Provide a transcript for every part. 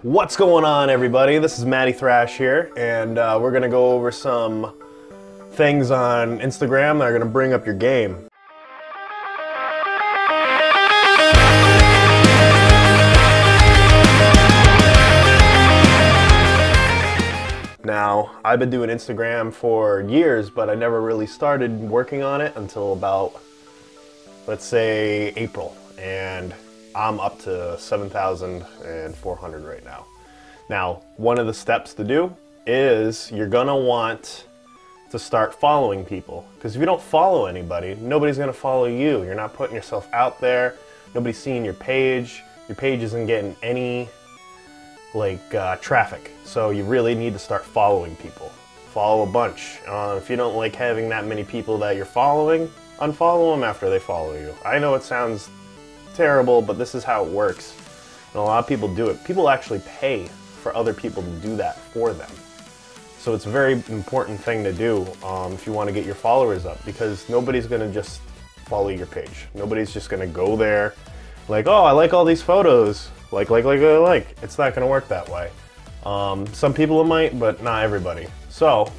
What's going on, everybody? This is Matty Thrash here, and we're gonna go over some things on Instagram that are gonna bring up your game. Now, I've been doing Instagram for years, but I never really started working on it until about, let's say, April, and I'm up to 7,400 right now. Now, one of the steps to do is you're gonna want to start following people, because if you don't follow anybody, nobody's gonna follow you. You're not putting yourself out there. Nobody's seeing your page. Your page isn't getting any traffic. So you really need to start following people. Follow a bunch. If you don't like having that many people that you're following, unfollow them after they follow you. I know it sounds terrible, but this is how it works. And a lot of people do it. People actually pay for other people to do that for them. So it's a very important thing to do if you want to get your followers up, because nobody's going to just follow your page. Nobody's just going to go there like, oh, I like all these photos. Like. It's not going to work that way. Some people it might, but not everybody. So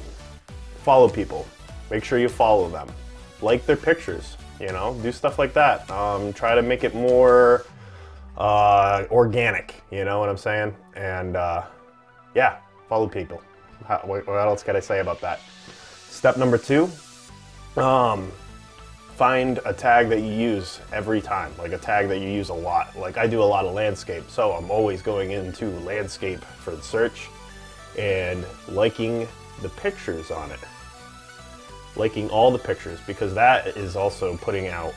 follow people. Make sure you follow them. Like their pictures. You know, do stuff like that. Try to make it more organic, you know what I'm saying? And yeah, follow people. What else can I say about that? Step number 2, find a tag that you use every time, like a tag that you use a lot. Like I do a lot of landscape, so I'm always going into landscape for the search and liking the pictures on it. Liking all the pictures, because that is also putting out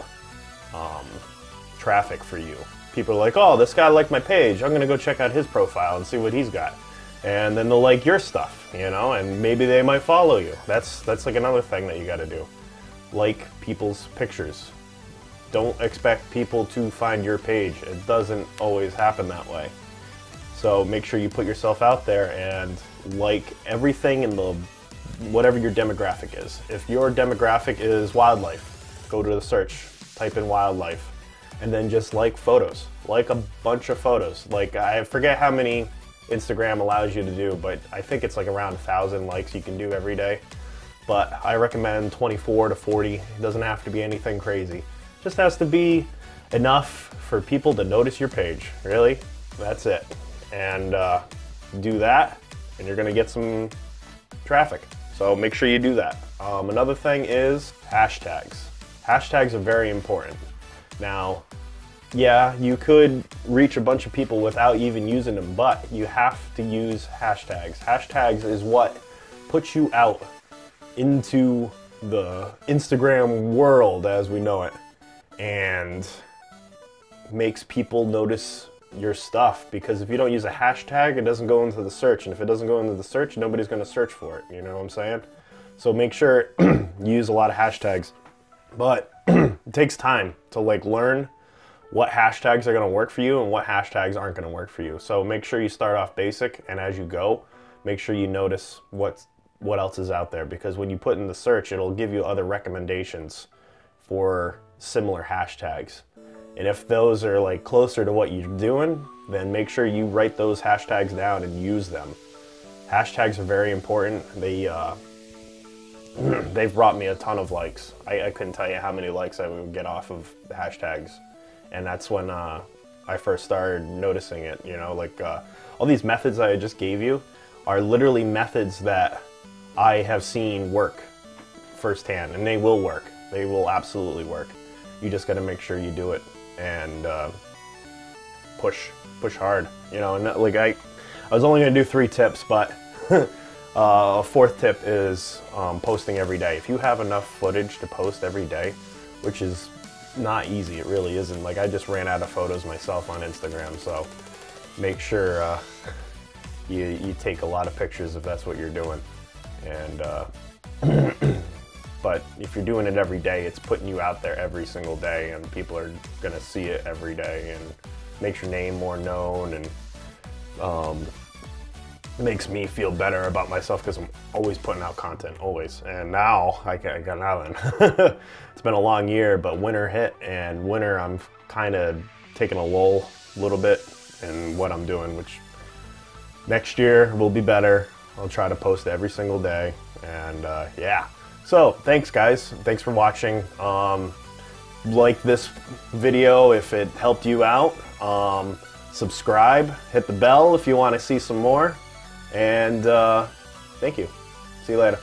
traffic for you. People are like, oh, this guy liked my page, I'm gonna go check out his profile and see what he's got. And then they'll like your stuff, you know, and maybe they might follow you. That's like another thing that you gotta do. Like people's pictures. Don't expect people to find your page. It doesn't always happen that way. So make sure you put yourself out there and like everything in the whatever your demographic is. If your demographic is wildlife, go to the search, type in wildlife, and then just like photos. Like a bunch of photos. Like, I forget how many Instagram allows you to do, but I think it's like around 1,000 likes you can do every day. But I recommend 24 to 40. It doesn't have to be anything crazy. It just has to be enough for people to notice your page. Really, that's it. And do that, and you're gonna get some traffic. So make sure you do that. Another thing is hashtags. Hashtags are very important. Now, yeah, you could reach a bunch of people without even using them, but you have to use hashtags. Hashtags is what puts you out into the Instagram world as we know it, and makes people notice your stuff, because if you don't use a hashtag, it doesn't go into the search, and if it doesn't go into the search, nobody's going to search for it, you know what I'm saying? So make sure you use a lot of hashtags, but it takes time to learn what hashtags are going to work for you and what hashtags aren't going to work for you. So make sure you start off basic, and as you go, make sure you notice what else is out there, because when you put in the search, it'll give you other recommendations for similar hashtags. And if those are closer to what you're doing, then make sure you write those hashtags down and use them. Hashtags are very important. They've brought me a ton of likes. I couldn't tell you how many likes I would get off of the hashtags. And that's when I first started noticing it, you know, all these methods I just gave you are literally methods that I have seen work firsthand, and they will work. They will absolutely work. You just got to make sure you do it and push hard, you know. And I was only gonna do 3 tips, but a 4th tip is posting every day. If you have enough footage to post every day, which is not easy, it really isn't. I just ran out of photos myself on Instagram, so make sure you take a lot of pictures if that's what you're doing. And but if you're doing it every day, it's putting you out there every single day, and people are gonna see it every day, and makes your name more known, and makes me feel better about myself, because I'm always putting out content, always. And now I got nothing. It's been a long year, but winter hit, and winter I'm kind of taking a lull a little bit in what I'm doing, which Next year will be better. I'll try to post every single day, and yeah. So thanks guys, thanks for watching. Like this video if it helped you out. Subscribe, hit the bell if you want to see some more, and thank you. See you later.